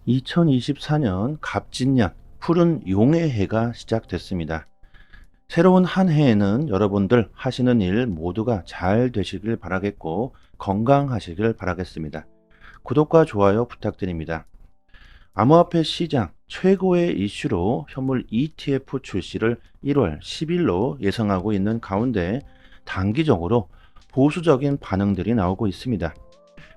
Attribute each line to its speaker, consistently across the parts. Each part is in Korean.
Speaker 1: 2024년 갑진년 푸른 용의 해가 시작됐습니다. 새로운 한 해에는 여러분들 하시는 일 모두가 잘 되시길 바라겠고 건강하시길 바라겠습니다. 구독과 좋아요 부탁드립니다. 암호화폐 시장 최고의 이슈로 현물 ETF 출시를 1월 10일로 예상하고 있는 가운데 단기적으로 보수적인 반응들이 나오고 있습니다.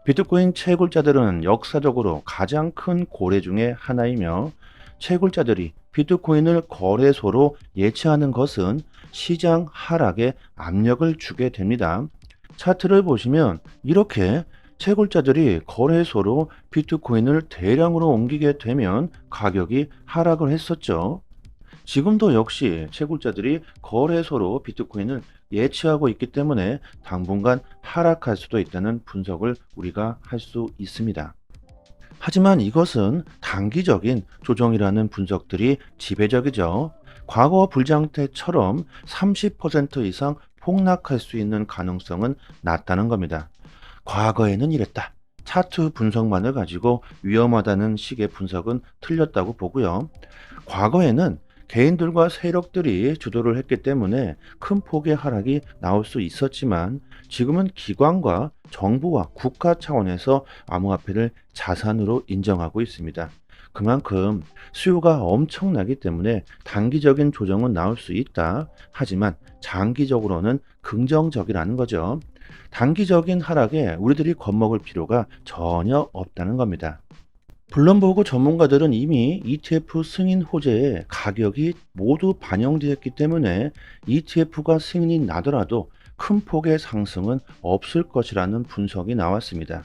Speaker 1: 비트코인 채굴자들은 역사적으로 가장 큰 고래 중에 하나이며 채굴자들이 비트코인을 거래소로 예치하는 것은 시장 하락에 압력을 주게 됩니다. 차트를 보시면 이렇게 채굴자들이 거래소로 비트코인을 대량으로 옮기게 되면 가격이 하락을 했었죠. 지금도 역시 채굴자들이 거래소로 비트코인을 예치하고 있기 때문에 당분간 하락할 수도 있다는 분석을 우리가 할 수 있습니다. 하지만 이것은 단기적인 조정이라는 분석들이 지배적이죠. 과거 불장 때처럼 30% 이상 폭락할 수 있는 가능성은 낮다는 겁니다. 과거에는 이랬다. 차트 분석만을 가지고 위험하다는 식의 분석은 틀렸다고 보고요. 과거에는 개인들과 세력들이 주도를 했기 때문에 큰 폭의 하락이 나올 수 있었지만 지금은 기관과 정부와 국가 차원에서 암호화폐를 자산으로 인정하고 있습니다. 그만큼 수요가 엄청나기 때문에 단기적인 조정은 나올 수 있다. 하지만 장기적으로는 긍정적이라는 거죠. 단기적인 하락에 우리들이 겁먹을 필요가 전혀 없다는 겁니다. 블룸버그 전문가들은 이미 ETF 승인 호재에 가격이 모두 반영되었기 때문에 ETF가 승인이 나더라도 큰 폭의 상승은 없을 것이라는 분석이 나왔습니다.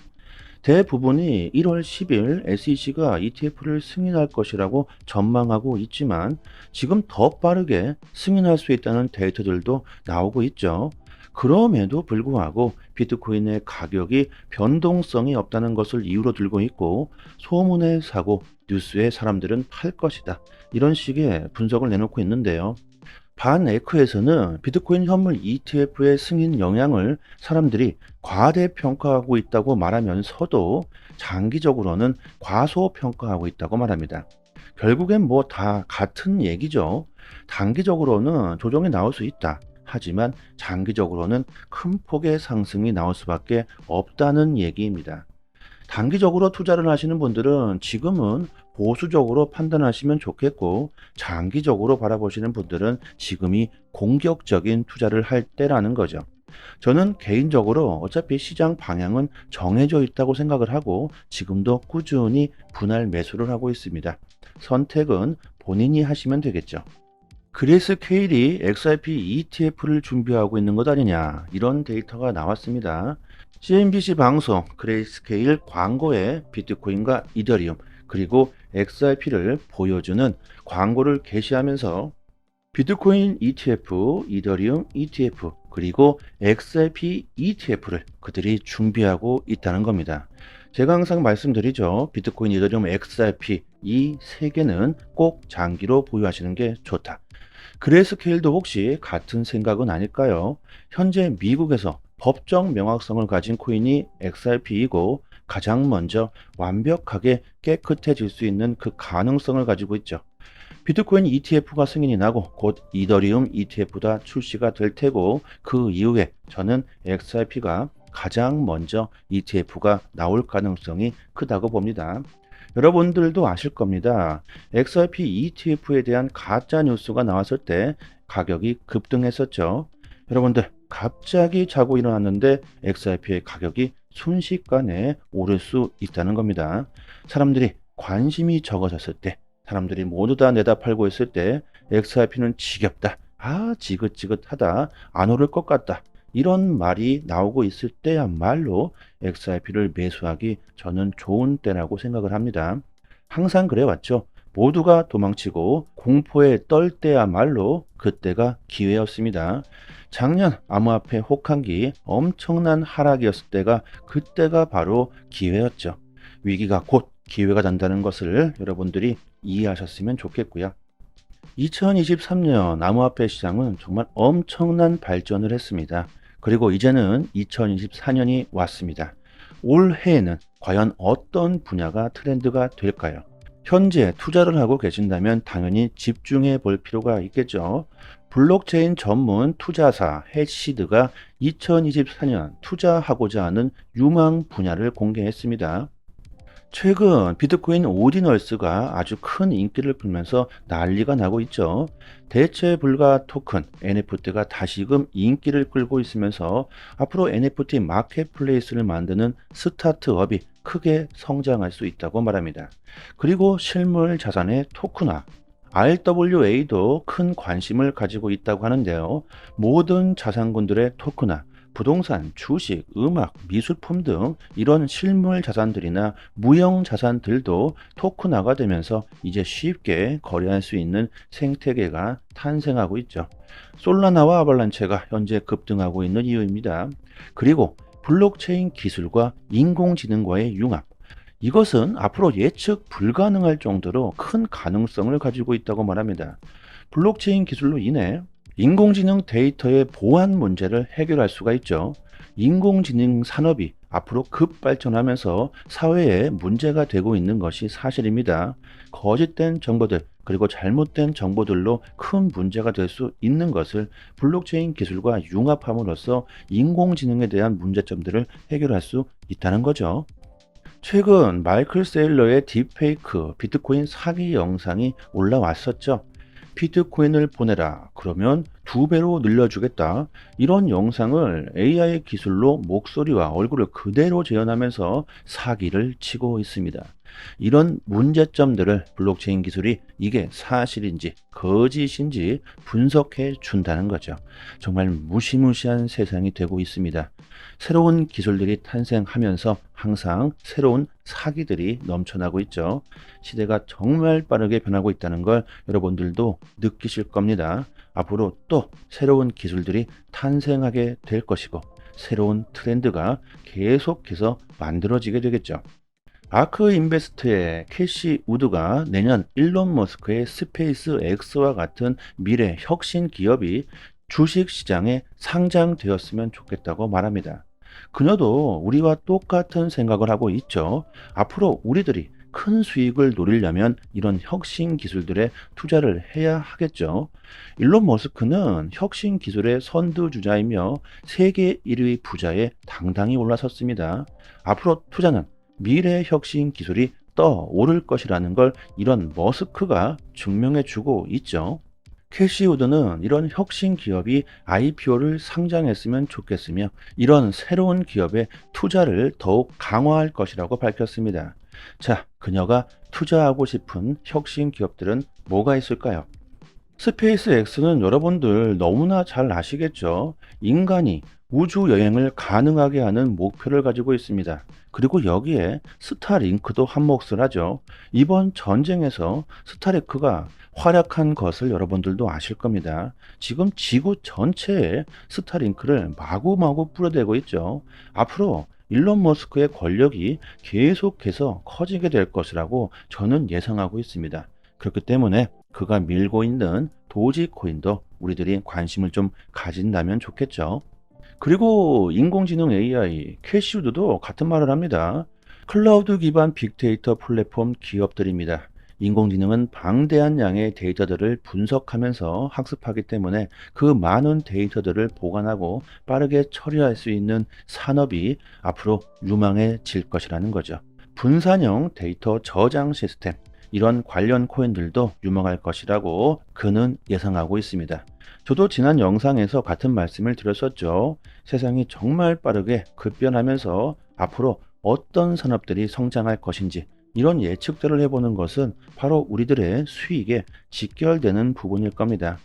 Speaker 1: 대부분이 1월 10일 SEC가 ETF를 승인할 것이라고 전망하고 있지만 지금 더 빠르게 승인할 수 있다는 데이터들도 나오고 있죠. 그럼에도 불구하고 비트코인의 가격이 변동성이 없다는 것을 이유로 들고 있고 소문에 사고 뉴스에 사람들은 팔 것이다. 이런 식의 분석을 내놓고 있는데요. 반에크에서는 비트코인 현물 ETF의 승인 영향을 사람들이 과대평가하고 있다고 말하면서도 장기적으로는 과소평가하고 있다고 말합니다. 결국엔 뭐 다 같은 얘기죠. 단기적으로는 조정이 나올 수 있다. 하지만 장기적으로는 큰 폭의 상승이 나올 수밖에 없다는 얘기입니다. 단기적으로 투자를 하시는 분들은 지금은 보수적으로 판단하시면 좋겠고 장기적으로 바라보시는 분들은 지금이 공격적인 투자를 할 때라는 거죠. 저는 개인적으로 어차피 시장 방향은 정해져 있다고 생각을 하고 지금도 꾸준히 분할 매수를 하고 있습니다. 선택은 본인이 하시면 되겠죠. 그레이스케일이 XRP ETF를 준비하고 있는 것 아니냐 이런 데이터가 나왔습니다. CNBC 방송 그레이스케일 광고에 비트코인과 이더리움 그리고 XRP를 보여주는 광고를 게시하면서 비트코인 ETF, 이더리움 ETF 그리고 XRP ETF를 그들이 준비하고 있다는 겁니다. 제가 항상 말씀드리죠. 비트코인, 이더리움, XRP 이 세 개는 꼭 장기로 보유하시는 게 좋다. 그레이스케일도 혹시 같은 생각은 아닐까요? 현재 미국에서 법적 명확성을 가진 코인이 XRP이고 가장 먼저 완벽하게 깨끗해질 수 있는 그 가능성을 가지고 있죠. 비트코인 ETF가 승인이 나고 곧 이더리움 ETF가 출시가 될 테고 그 이후에 저는 XRP가 가장 먼저 ETF가 나올 가능성이 크다고 봅니다. 여러분들도 아실 겁니다. XRP ETF에 대한 가짜 뉴스가 나왔을 때 가격이 급등했었죠. 여러분들 갑자기 자고 일어났는데 XRP의 가격이 순식간에 오를 수 있다는 겁니다. 사람들이 관심이 적어졌을 때 사람들이 모두 다 내다 팔고 있을 때 XRP는 지겹다. 지긋지긋하다. 안 오를 것 같다. 이런 말이 나오고 있을 때야말로 XRP를 매수하기 저는 좋은 때라고 생각을 합니다. 항상 그래왔죠. 모두가 도망치고 공포에 떨 때야말로 그때가 기회였습니다. 작년 암호화폐 혹한기 엄청난 하락이었을 때가 그때가 바로 기회였죠. 위기가 곧 기회가 된다는 것을 여러분들이 이해하셨으면 좋겠고요. 2023년 암호화폐 시장은 정말 엄청난 발전을 했습니다. 그리고 이제는 2024년이 왔습니다. 올해에는 과연 어떤 분야가 트렌드가 될까요? 현재 투자를 하고 계신다면 당연히 집중해 볼 필요가 있겠죠. 블록체인 전문 투자사 해시드가 2024년 투자하고자 하는 유망 분야를 공개했습니다. 최근 비트코인 오디널스가 아주 큰 인기를 끌면서 난리가 나고 있죠. 대체 불가 토큰 NFT가 다시금 인기를 끌고 있으면서 앞으로 NFT 마켓플레이스를 만드는 스타트업이 크게 성장할 수 있다고 말합니다. 그리고 실물 자산의 토큰화 RWA도 큰 관심을 가지고 있다고 하는데요. 모든 자산군들의 토큰화 부동산, 주식, 음악, 미술품 등 이런 실물 자산들이나 무형 자산들도 토큰화가 되면서 이제 쉽게 거래할 수 있는 생태계가 탄생하고 있죠. 솔라나와 아발란체가 현재 급등하고 있는 이유입니다. 그리고 블록체인 기술과 인공지능과의 융합. 이것은 앞으로 예측 불가능할 정도로 큰 가능성을 가지고 있다고 말합니다. 블록체인 기술로 인해 인공지능 데이터의 보안 문제를 해결할 수가 있죠. 인공지능 산업이 앞으로 급발전하면서 사회에 문제가 되고 있는 것이 사실입니다. 거짓된 정보들 그리고 잘못된 정보들로 큰 문제가 될 수 있는 것을 블록체인 기술과 융합함으로써 인공지능에 대한 문제점들을 해결할 수 있다는 거죠. 최근 마이클 세일러의 딥페이크 비트코인 사기 영상이 올라왔었죠. 비트코인을 보내라. 그러면 2배로 늘려주겠다. 이런 영상을 AI 기술로 목소리와 얼굴을 그대로 재현하면서 사기를 치고 있습니다. 이런 문제점들을 블록체인 기술이 이게 사실인지 거짓인지 분석해 준다는 거죠. 정말 무시무시한 세상이 되고 있습니다. 새로운 기술들이 탄생하면서 항상 새로운 사기들이 넘쳐나고 있죠. 시대가 정말 빠르게 변하고 있다는 걸 여러분들도 느끼실 겁니다. 앞으로 또 새로운 기술들이 탄생하게 될 것이고 새로운 트렌드가 계속해서 만들어지게 되겠죠. 아크 인베스트의 캐시 우드가 내년 일론 머스크의 스페이스 X와 같은 미래 혁신 기업이 주식 시장에 상장되었으면 좋겠다고 말합니다. 그녀도 우리와 똑같은 생각을 하고 있죠. 앞으로 우리들이 큰 수익을 노리려면 이런 혁신 기술들에 투자를 해야 하겠죠. 일론 머스크는 혁신 기술의 선두주자이며 세계 1위 부자에 당당히 올라섰습니다. 앞으로 투자는 미래 혁신 기술이 떠오를 것이라는 걸 이런 머스크가 증명해 주고 있죠. 캐시우드는 이런 혁신 기업이 IPO를 상장했으면 좋겠으며 이런 새로운 기업에 투자를 더욱 강화할 것이라고 밝혔습니다. 자, 그녀가 투자하고 싶은 혁신 기업들은 뭐가 있을까요? 스페이스 X는 여러분들 너무나 잘 아시겠죠? 인간이 우주 여행을 가능하게 하는 목표를 가지고 있습니다. 그리고 여기에 스타링크도 한몫을 하죠. 이번 전쟁에서 스타링크가 활약한 것을 여러분들도 아실 겁니다. 지금 지구 전체에 스타링크를 마구마구 뿌려대고 있죠. 앞으로 일론 머스크의 권력이 계속해서 커지게 될 것이라고 저는 예상하고 있습니다. 그렇기 때문에 그가 밀고 있는 도지코인도 우리들이 관심을 좀 가진다면 좋겠죠. 그리고 인공지능 AI 캐시우드도 같은 말을 합니다. 클라우드 기반 빅데이터 플랫폼 기업들입니다. 인공지능은 방대한 양의 데이터들을 분석하면서 학습하기 때문에 그 많은 데이터들을 보관하고 빠르게 처리할 수 있는 산업이 앞으로 유망해질 것이라는 거죠. 분산형 데이터 저장 시스템, 이런 관련 코인들도 유망할 것이라고 그는 예상하고 있습니다. 저도 지난 영상에서 같은 말씀을 드렸었죠. 세상이 정말 빠르게 급변하면서 앞으로 어떤 산업들이 성장할 것인지 이런 예측들을 해보는 것은 바로 우리들의 수익에 직결되는 부분일 겁니다.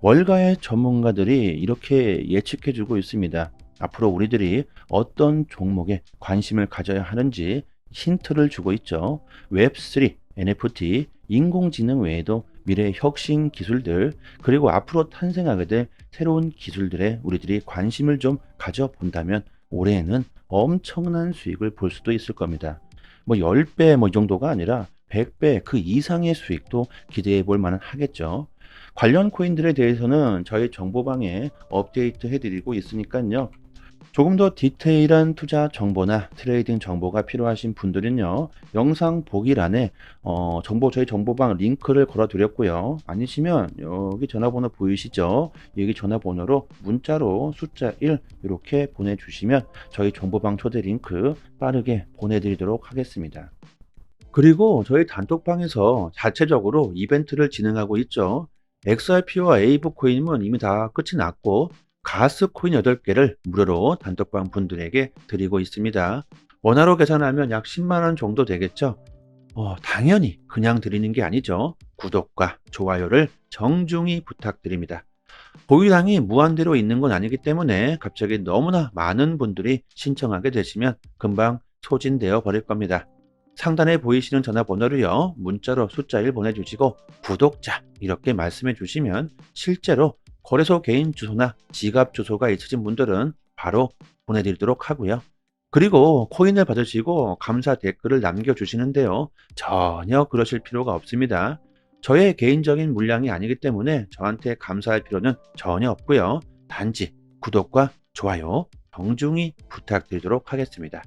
Speaker 1: 월가의 전문가들이 이렇게 예측해주고 있습니다. 앞으로 우리들이 어떤 종목에 관심을 가져야 하는지 힌트를 주고 있죠. 웹3, NFT, 인공지능 외에도 미래 혁신 기술들 그리고 앞으로 탄생하게 될 새로운 기술들에 우리들이 관심을 좀 가져본다면 올해에는 엄청난 수익을 볼 수도 있을 겁니다. 뭐 10배 뭐 이 정도가 아니라 100배 그 이상의 수익도 기대해 볼 만은 하겠죠. 관련 코인들에 대해서는 저희 정보방에 업데이트 해드리고 있으니까요. 조금 더 디테일한 투자 정보나 트레이딩 정보가 필요하신 분들은요, 영상 보기란에 저희 정보방 링크를 걸어 드렸고요. 아니시면 여기 전화번호 보이시죠? 여기 전화번호로 문자로 숫자 1 이렇게 보내주시면 저희 정보방 초대 링크 빠르게 보내드리도록 하겠습니다. 그리고 저희 단톡방에서 자체적으로 이벤트를 진행하고 있죠. XRP와 에이브 코인은 이미 다 끝이 났고, 가스 코인 8개를 무료로 단톡방 분들에게 드리고 있습니다. 원화로 계산하면 약 10만 원 정도 되겠죠. 당연히 그냥 드리는 게 아니죠. 구독과 좋아요를 정중히 부탁드립니다. 보유량이 무한대로 있는 건 아니기 때문에 갑자기 너무나 많은 분들이 신청하게 되시면 금방 소진되어 버릴 겁니다. 상단에 보이시는 전화번호로요, 문자로 숫자 1 보내주시고 구독자 이렇게 말씀해 주시면 실제로 거래소 개인 주소나 지갑 주소가 있으신 분들은 바로 보내드리도록 하고요. 그리고 코인을 받으시고 감사 댓글을 남겨주시는데요, 전혀 그러실 필요가 없습니다. 저의 개인적인 물량이 아니기 때문에 저한테 감사할 필요는 전혀 없고요. 단지 구독과 좋아요 정중히 부탁드리도록 하겠습니다.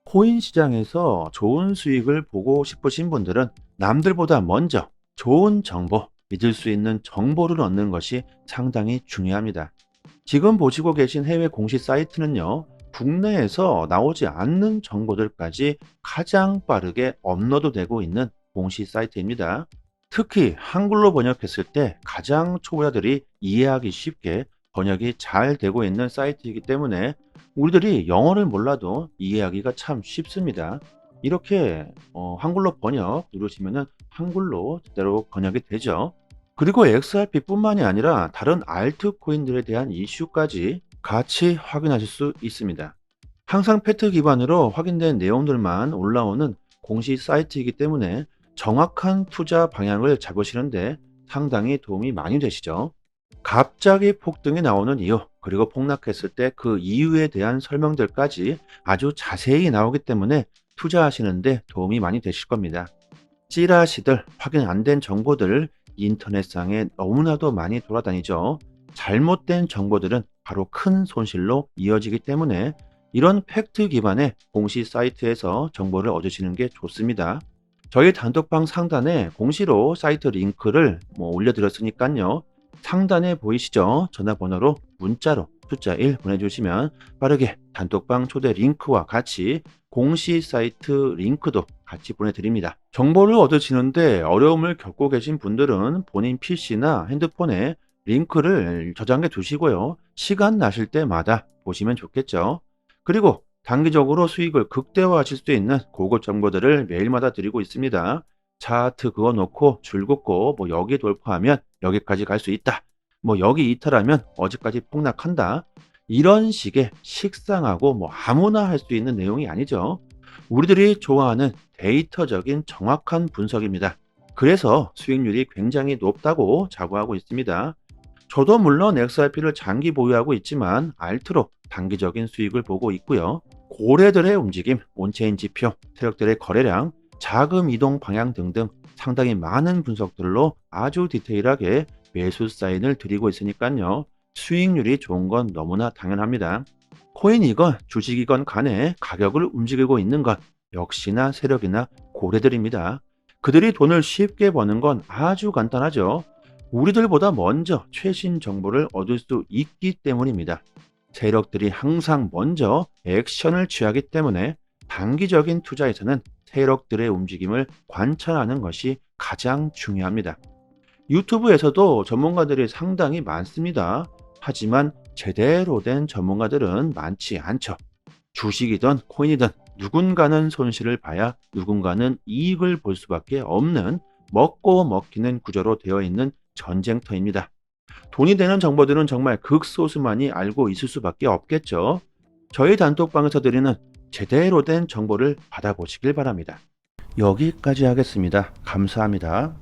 Speaker 1: 코인 시장에서 좋은 수익을 보고 싶으신 분들은 남들보다 먼저 좋은 정보, 믿을 수 있는 정보를 얻는 것이 상당히 중요합니다. 지금 보시고 계신 해외 공시 사이트는요, 국내에서 나오지 않는 정보들까지 가장 빠르게 업로드되고 있는 공시 사이트입니다. 특히 한글로 번역했을 때 가장 초보자들이 이해하기 쉽게 번역이 잘 되고 있는 사이트이기 때문에 우리들이 영어를 몰라도 이해하기가 참 쉽습니다. 이렇게 한글로 번역 누르시면은 한글로 제대로 번역이 되죠. 그리고 XRP뿐만이 아니라 다른 알트코인들에 대한 이슈까지 같이 확인하실 수 있습니다. 항상 팩트 기반으로 확인된 내용들만 올라오는 공시 사이트이기 때문에 정확한 투자 방향을 잡으시는데 상당히 도움이 많이 되시죠. 갑자기 폭등이 나오는 이유, 그리고 폭락했을 때 그 이유에 대한 설명들까지 아주 자세히 나오기 때문에 투자하시는데 도움이 많이 되실 겁니다. 찌라시들, 확인 안 된 정보들 인터넷상에 너무나도 많이 돌아다니죠. 잘못된 정보들은 바로 큰 손실로 이어지기 때문에 이런 팩트 기반의 공시 사이트에서 정보를 얻으시는 게 좋습니다. 저희 단톡방 상단에 공시로 사이트 링크를 올려드렸으니까요. 상단에 보이시죠? 전화번호로 문자로 숫자 1 보내주시면 빠르게 단톡방 초대 링크와 같이 공시 사이트 링크도 같이 보내드립니다. 정보를 얻으시는데 어려움을 겪고 계신 분들은 본인 PC나 핸드폰에 링크를 저장해 두시고요. 시간 나실 때마다 보시면 좋겠죠. 그리고 단기적으로 수익을 극대화하실 수 있는 고급 정보들을 매일마다 드리고 있습니다. 차트 그어놓고 줄긋고 여기 돌파하면 여기까지 갈 수 있다. 여기 이탈하면 어디까지 폭락한다. 이런 식의 식상하고 아무나 할 수 있는 내용이 아니죠. 우리들이 좋아하는 데이터적인 정확한 분석입니다. 그래서 수익률이 굉장히 높다고 자부하고 있습니다. 저도 물론 XRP를 장기 보유하고 있지만 알트로 단기적인 수익을 보고 있고요. 고래들의 움직임, 온체인 지표, 세력들의 거래량, 자금 이동 방향 등등 상당히 많은 분석들로 아주 디테일하게 매수 사인을 드리고 있으니까요. 수익률이 좋은 건 너무나 당연합니다. 코인이건 주식이건 간에 가격을 움직이고 있는 건 역시나 세력이나 고래들입니다. 그들이 돈을 쉽게 버는 건 아주 간단하죠. 우리들보다 먼저 최신 정보를 얻을 수 있기 때문입니다. 세력들이 항상 먼저 액션을 취하기 때문에 단기적인 투자에서는 세력들의 움직임을 관찰하는 것이 가장 중요합니다. 유튜브에서도 전문가들이 상당히 많습니다. 하지만 제대로 된 전문가들은 많지 않죠. 주식이든 코인이든 누군가는 손실을 봐야 누군가는 이익을 볼 수밖에 없는 먹고 먹히는 구조로 되어 있는 전쟁터입니다. 돈이 되는 정보들은 정말 극소수만이 알고 있을 수밖에 없겠죠. 저희 단톡방에서 드리는 제대로 된 정보를 받아보시길 바랍니다. 여기까지 하겠습니다. 감사합니다.